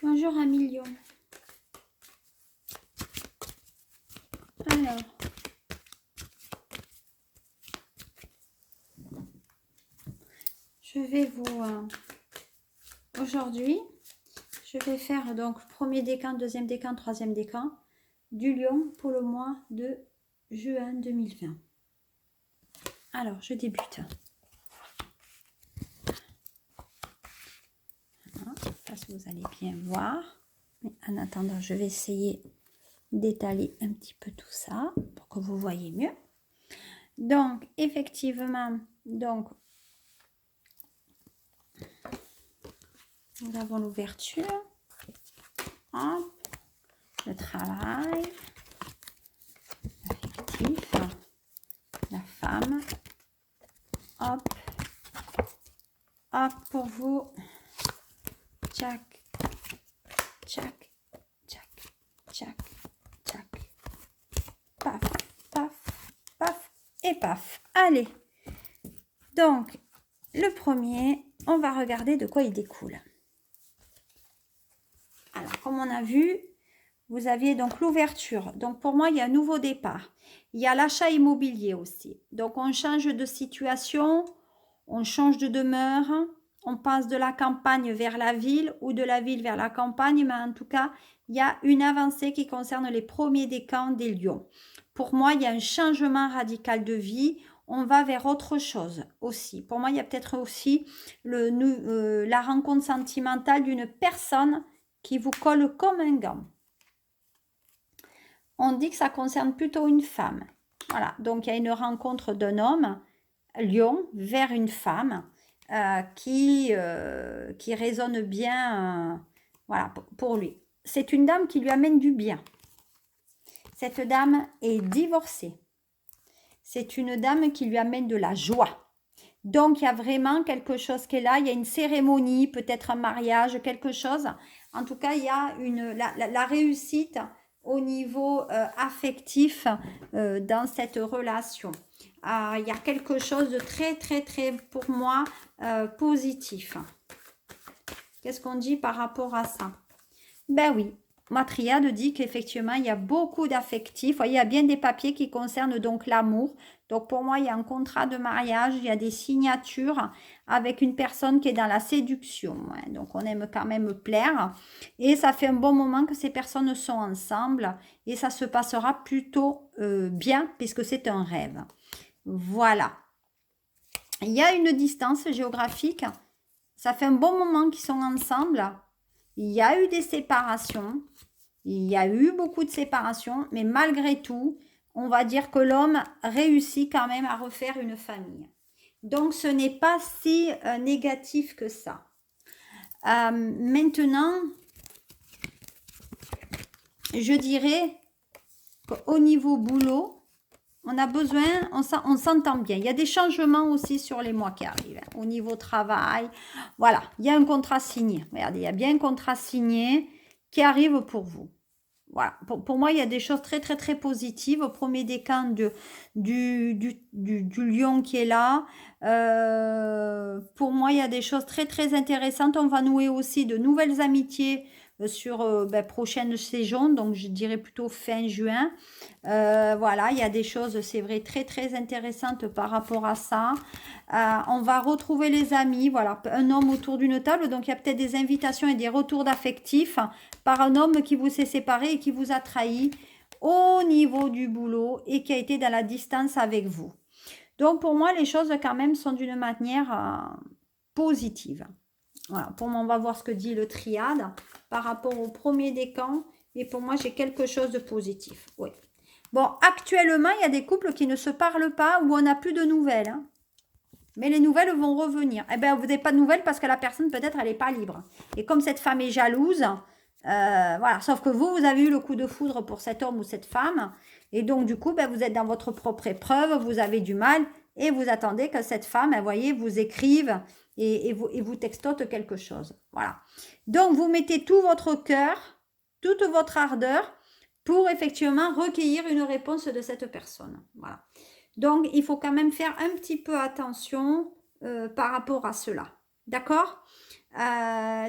Bonjour un million. Alors, je vais vous... aujourd'hui, je vais faire donc premier décan, deuxième décan, troisième décan du lion pour le mois de juin 2020. Alors, je débute. Voilà, parce que vous allez bien voir. Mais en attendant, je vais essayer d'étaler un petit peu tout ça pour que vous voyez mieux. Donc, effectivement, donc, nous avons l'ouverture, le travail, l'affectif, la femme, hop, hop pour vous, tchac, tchac, tchac, tchac, tchac, paf, paf, paf et paf. Allez, donc le premier, on va regarder de quoi il découle. Alors, comme on a vu, vous aviez donc l'ouverture. Donc, pour moi, il y a un nouveau départ. Il y a l'achat immobilier aussi. Donc, on change de situation, on change de demeure, on passe de la campagne vers la ville ou de la ville vers la campagne. Mais en tout cas, il y a une avancée qui concerne les premiers décans des lions. Pour moi, il y a un changement radical de vie. On va vers autre chose aussi. Pour moi, il y a peut-être aussi la rencontre sentimentale d'une personne qui vous colle comme un gant. On dit que ça concerne plutôt une femme. Voilà, donc il y a une rencontre d'un homme, lion, vers une femme qui résonne bien voilà, pour lui. C'est une dame qui lui amène du bien. Cette dame est divorcée. C'est une dame qui lui amène de la joie. Donc, il y a vraiment quelque chose qui est là. Il y a une cérémonie, peut-être un mariage, quelque chose. En tout cas, il y a la réussite au niveau affectif dans cette relation. Il y a quelque chose de très, très, très, pour moi, positif. Qu'est-ce qu'on dit par rapport à ça? Ben oui, ma triade dit qu'effectivement, il y a beaucoup d'affectifs. Vous voyez, il y a bien des papiers qui concernent donc l'amour. Donc, pour moi, il y a un contrat de mariage, il y a des signatures avec une personne qui est dans la séduction. Ouais. Donc, on aime quand même plaire. Et ça fait un bon moment que ces personnes sont ensemble. Et ça se passera plutôt bien, puisque c'est un rêve. Voilà. Il y a une distance géographique. Ça fait un bon moment qu'ils sont ensemble. Il y a eu des séparations. Il y a eu beaucoup de séparations. Mais malgré tout, on va dire que l'homme réussit quand même à refaire une famille. Donc, ce n'est pas si négatif que ça. Maintenant, je dirais qu'au niveau boulot, on a besoin, on s'entend bien. Il y a des changements aussi sur les mois qui arrivent. Au niveau travail, voilà, il y a un contrat signé. Regardez, il y a bien un contrat signé qui arrive pour vous. Voilà, pour moi, il y a des choses très, très, très positives. Au premier décan du lion qui est là, pour moi, il y a des choses très, très intéressantes. On va nouer aussi de nouvelles amitiés sur prochaine saison, donc je dirais plutôt fin juin. Voilà, il y a des choses, c'est vrai, très, très intéressantes par rapport à ça. On va retrouver les amis, voilà, un homme autour d'une table, donc il y a peut-être des invitations et des retours d'affectifs par un homme qui vous s'est séparé et qui vous a trahi au niveau du boulot et qui a été dans la distance avec vous. Donc pour moi, les choses quand même sont d'une manière positive. Voilà, pour moi, on va voir ce que dit le triade par rapport au premier décan. Et pour moi, j'ai quelque chose de positif. Oui. Bon, actuellement, il y a des couples qui ne se parlent pas où on n'a plus de nouvelles. Hein. Mais les nouvelles vont revenir. Eh bien, vous n'avez pas de nouvelles parce que la personne, peut-être, elle n'est pas libre. Et comme cette femme est jalouse, voilà. Sauf que vous avez eu le coup de foudre pour cet homme ou cette femme. Et donc, du coup, vous êtes dans votre propre épreuve, vous avez du mal et vous attendez que cette femme, vous voyez, vous écrive et vous textote quelque chose. Voilà. Donc, vous mettez tout votre cœur, toute votre ardeur pour effectivement recueillir une réponse de cette personne. Voilà. Donc, il faut quand même faire un petit peu attention par rapport à cela. D'accord.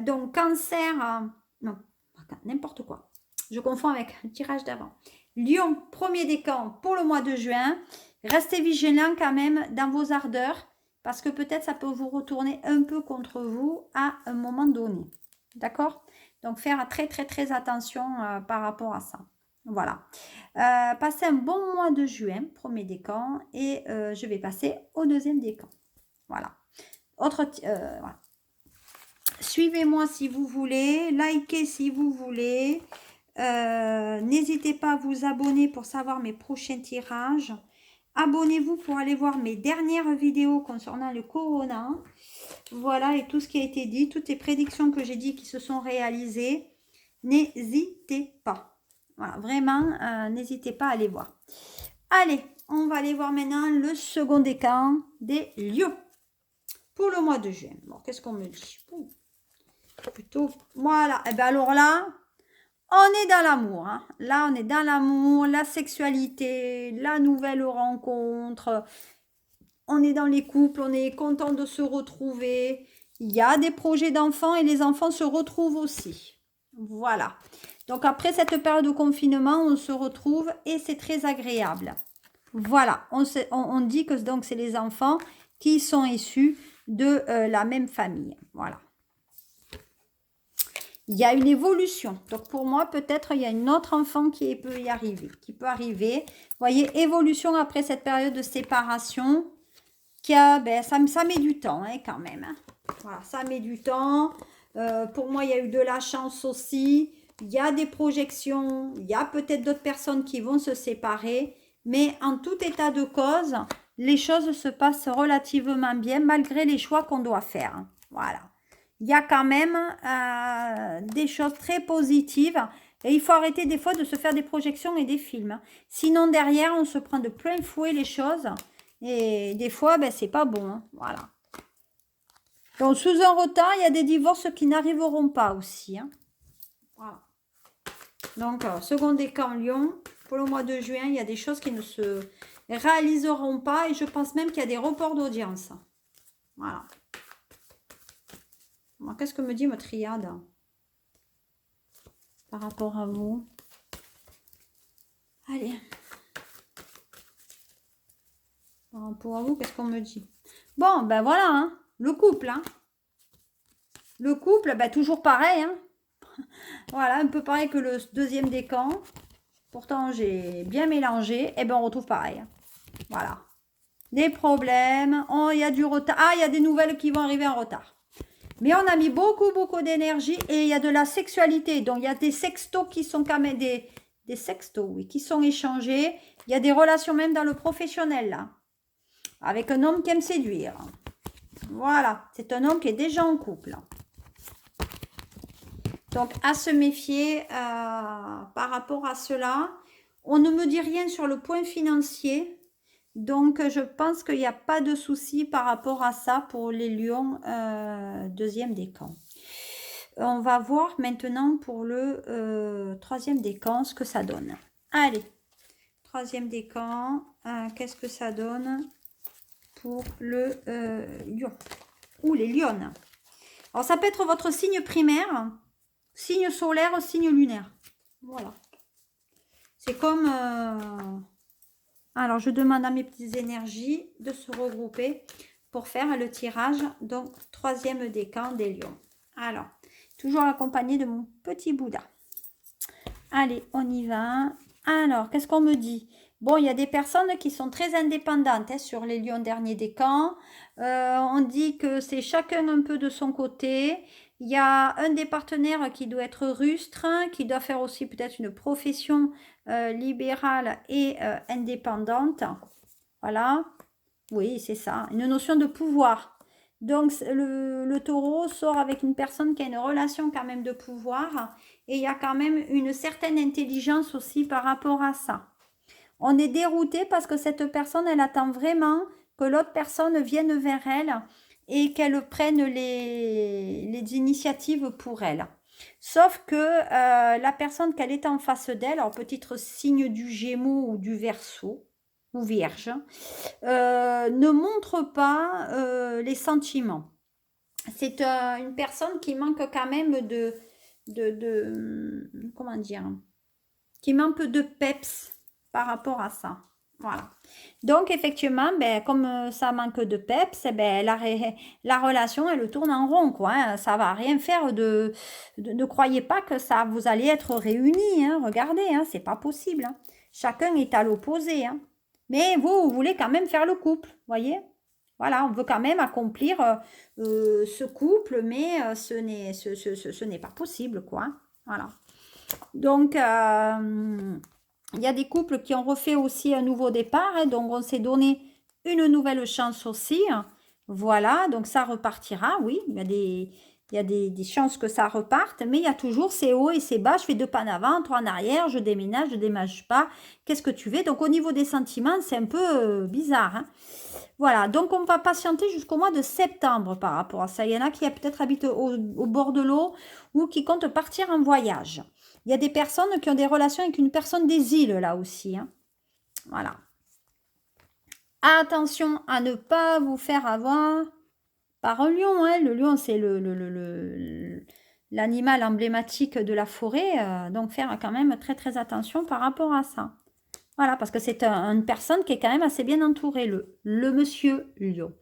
Donc, cancer, Non, n'importe quoi. Je confonds avec le tirage d'avant. Lion, premier décan pour le mois de juin. Restez vigilants quand même dans vos ardeurs parce que peut-être ça peut vous retourner un peu contre vous à un moment donné. D'accord? Donc, faire très, très, très attention par rapport à ça. Voilà. Passez un bon mois de juin, premier décan, et je vais passer au deuxième décan. Voilà. Voilà. Suivez-moi si vous voulez, likez si vous voulez. N'hésitez pas à vous abonner pour savoir mes prochains tirages. Abonnez-vous pour aller voir mes dernières vidéos concernant le corona. Voilà, et tout ce qui a été dit, toutes les prédictions que j'ai dit qui se sont réalisées. N'hésitez pas. Voilà, vraiment, n'hésitez pas à aller voir. Allez, on va aller voir maintenant le second décan des lions pour le mois de juin. Bon, qu'est-ce qu'on me dit? Plutôt, voilà. Et bien alors là, on est dans l'amour. Hein. Là, on est dans l'amour, la sexualité, la nouvelle rencontre. On est dans les couples, on est content de se retrouver. Il y a des projets d'enfants et les enfants se retrouvent aussi. Voilà. Donc après cette période de confinement, on se retrouve et c'est très agréable. Voilà. On dit que donc c'est les enfants qui sont issus de la même famille. Voilà. Il y a une évolution. Donc, pour moi, peut-être, il y a une autre enfant qui peut y arriver. Vous voyez, évolution après cette période de séparation. Ça met du temps, hein, quand même. Hein. Voilà, ça met du temps. Pour moi, il y a eu de la chance aussi. Il y a des projections. Il y a peut-être d'autres personnes qui vont se séparer. Mais en tout état de cause, les choses se passent relativement bien malgré les choix qu'on doit faire. Voilà. Il y a quand même des choses très positives. Et il faut arrêter des fois de se faire des projections et des films. Sinon, derrière, on se prend de plein fouet les choses. Et des fois, c'est pas bon. Hein. Voilà. Donc, sous un retard, il y a des divorces qui n'arriveront pas aussi. Hein. Voilà. Donc, second décan Lion, pour le mois de juin, il y a des choses qui ne se réaliseront pas. Et je pense même qu'il y a des reports d'audience. Voilà. Qu'est-ce que me dit ma triade par rapport à vous? Allez. Par rapport à vous, qu'est-ce qu'on me dit? Bon, ben voilà, hein, le couple. Hein. Le couple, toujours pareil. Hein. Voilà, un peu pareil que le deuxième décan. Pourtant, j'ai bien mélangé. Et on retrouve pareil. Hein. Voilà. Des problèmes. Oh, il y a du retard. Ah, il y a des nouvelles qui vont arriver en retard. Mais on a mis beaucoup, beaucoup d'énergie et il y a de la sexualité. Donc, il y a des sextos qui sont quand même des sextos, oui, qui sont échangés. Il y a des relations même dans le professionnel, là. Avec un homme qui aime séduire. Voilà. C'est un homme qui est déjà en couple. Donc, à se méfier par rapport à cela. On ne me dit rien sur le point financier. Donc, je pense qu'il n'y a pas de souci par rapport à ça pour les lions deuxième décan. On va voir maintenant pour le troisième décan ce que ça donne. Allez, troisième décan, qu'est-ce que ça donne pour le lion ou les lionnes? Alors, ça peut être votre signe primaire, signe solaire, signe lunaire. Voilà. C'est comme... Alors, je demande à mes petites énergies de se regrouper pour faire le tirage. Donc, troisième décan des lions. Alors, toujours accompagné de mon petit Bouddha. Allez, on y va. Alors, qu'est-ce qu'on me dit? Bon, il y a des personnes qui sont très indépendantes sur les lions derniers décans. On dit que c'est chacun un peu de son côté. Il y a un des partenaires qui doit être rustre, qui doit faire aussi peut-être une profession libérale et indépendante. Voilà. Oui, c'est ça. Une notion de pouvoir. Donc, le taureau sort avec une personne qui a une relation quand même de pouvoir. Et il y a quand même une certaine intelligence aussi par rapport à ça. On est dérouté parce que cette personne, elle attend vraiment que l'autre personne vienne vers elle et qu'elle prenne les initiatives pour elle. Sauf que la personne qu'elle est en face d'elle, alors peut-être signe du Gémeaux ou du Verseau, ou Vierge, ne montre pas les sentiments. C'est une personne qui manque quand même comment dire, qui manque de peps par rapport à ça. Voilà. Donc, effectivement, ben, comme ça manque de peps, eh ben, la relation, elle tourne en rond, quoi. Hein. Ça va rien faire ne croyez pas que ça, vous allez être réunis. Hein. Regardez, hein, c'est pas possible. Hein. Chacun est à l'opposé. Hein. Mais vous voulez quand même faire le couple, voyez? Voilà, on veut quand même accomplir ce couple, mais ce n'est pas possible, quoi. Hein. Voilà. Donc, il y a des couples qui ont refait aussi un nouveau départ, hein, donc on s'est donné une nouvelle chance aussi. Hein. Voilà, donc ça repartira, oui, il y a des chances que ça reparte, mais il y a toujours ces hauts et ces bas. Je fais 2 pas en avant, 3 en arrière, je déménage pas. Qu'est-ce que tu veux? Donc au niveau des sentiments, c'est un peu bizarre. Hein. Voilà, donc on va patienter jusqu'au mois de septembre par rapport à ça. Il y en a qui peut-être habitent au bord de l'eau ou qui comptent partir en voyage. Il y a des personnes qui ont des relations avec une personne des îles là aussi. Hein. Voilà. Attention à ne pas vous faire avoir par un lion. Hein. Le lion, c'est l'animal emblématique de la forêt. Donc faire quand même très très attention par rapport à ça. Voilà, parce que c'est une personne qui est quand même assez bien entourée, le monsieur lion.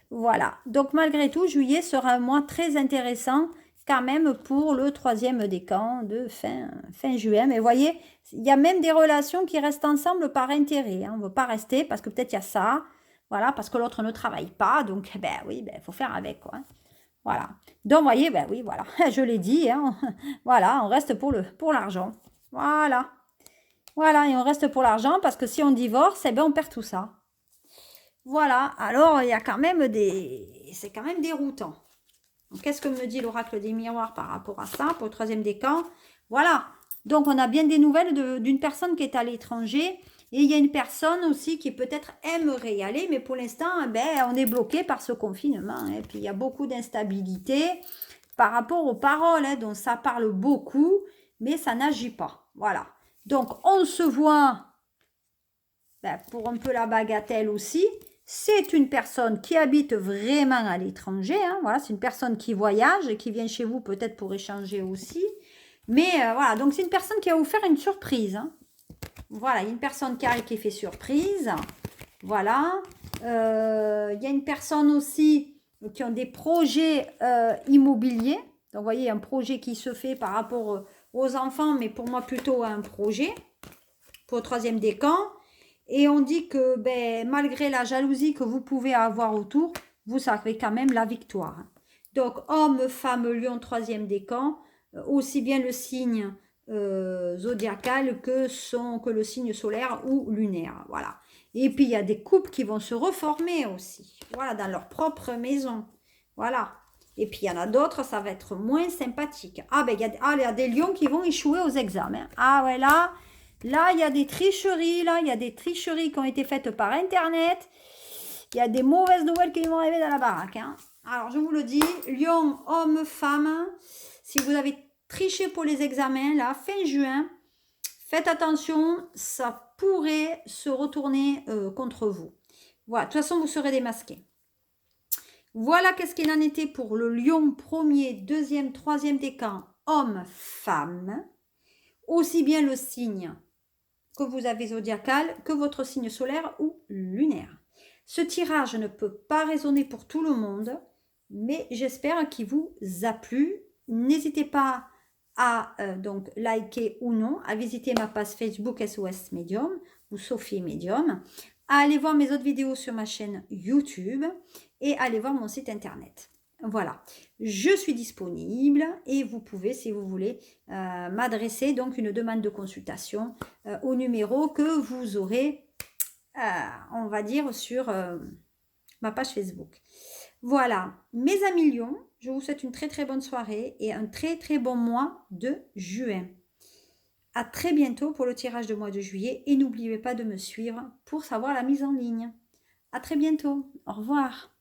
Voilà, donc malgré tout, juillet sera un mois très intéressant quand même pour le 3e décan de fin juin. Mais vous voyez, il y a même des relations qui restent ensemble par intérêt. Hein. On ne veut pas rester parce que peut-être il y a ça, voilà, parce que l'autre ne travaille pas. Donc, ben oui, il faut faire avec, quoi. Voilà. Donc, vous voyez, ben oui, voilà, je l'ai dit, hein. Voilà, on reste pour l'argent. Voilà. Voilà, et on reste pour l'argent parce que si on divorce, eh ben on perd tout ça. Voilà, alors il y a quand même c'est quand même déroutant. Qu'est-ce que me dit l'oracle des miroirs par rapport à ça, pour le 3e décan? Voilà, donc on a bien des nouvelles d'une personne qui est à l'étranger. Et il y a une personne aussi qui peut-être aimerait y aller, mais pour l'instant, ben, on est bloqué par ce confinement. Hein. Et puis il y a beaucoup d'instabilité par rapport aux paroles, hein, dont ça parle beaucoup, mais ça n'agit pas. Voilà. Donc, on se voit, ben, pour un peu la bagatelle aussi, c'est une personne qui habite vraiment à l'étranger. Hein, voilà, c'est une personne qui voyage et qui vient chez vous peut-être pour échanger aussi. Mais voilà, donc c'est une personne qui va vous faire une surprise. Hein. Voilà, il y a une personne qui fait surprise. Voilà. Il y a une personne aussi qui ont des projets immobiliers. Donc, vous voyez, un projet qui se fait par rapport aux enfants, mais pour moi plutôt un projet pour le 3e décan. Et on dit que ben, malgré la jalousie que vous pouvez avoir autour, vous avez quand même la victoire. Donc homme, femme, lion, 3e décan, aussi bien le signe zodiacal que le signe solaire ou lunaire. Voilà. Et puis il y a des couples qui vont se reformer aussi. Voilà, dans leur propre maison. Voilà. Et puis, il y en a d'autres, ça va être moins sympathique. Ah, ben, il y a des lions qui vont échouer aux examens. Ah, ouais, là, il y a des tricheries. Là, il y a des tricheries qui ont été faites par Internet. Il y a des mauvaises nouvelles qui vont arriver dans la baraque. Hein. Alors, je vous le dis, lion, homme, femme, si vous avez triché pour les examens, là, fin juin, faites attention, ça pourrait se retourner contre vous. Voilà, de toute façon, vous serez démasqués. Voilà qu'est-ce qu'il en était pour le lion 1er, 2e, 3e décan, homme, femme. Aussi bien le signe que vous avez zodiacal que votre signe solaire ou lunaire. Ce tirage ne peut pas résonner pour tout le monde, mais j'espère qu'il vous a plu. N'hésitez pas à donc liker ou non, à visiter ma page Facebook SOS Medium ou Sophie Medium, à aller voir mes autres vidéos sur ma chaîne YouTube et aller voir mon site internet. Voilà, je suis disponible et vous pouvez, si vous voulez, m'adresser donc une demande de consultation au numéro que vous aurez, on va dire, sur ma page Facebook. Voilà, mes amis lions, je vous souhaite une très très bonne soirée et un très très bon mois de juin. À très bientôt pour le tirage de mois de juillet et n'oubliez pas de me suivre pour savoir la mise en ligne. À très bientôt, au revoir.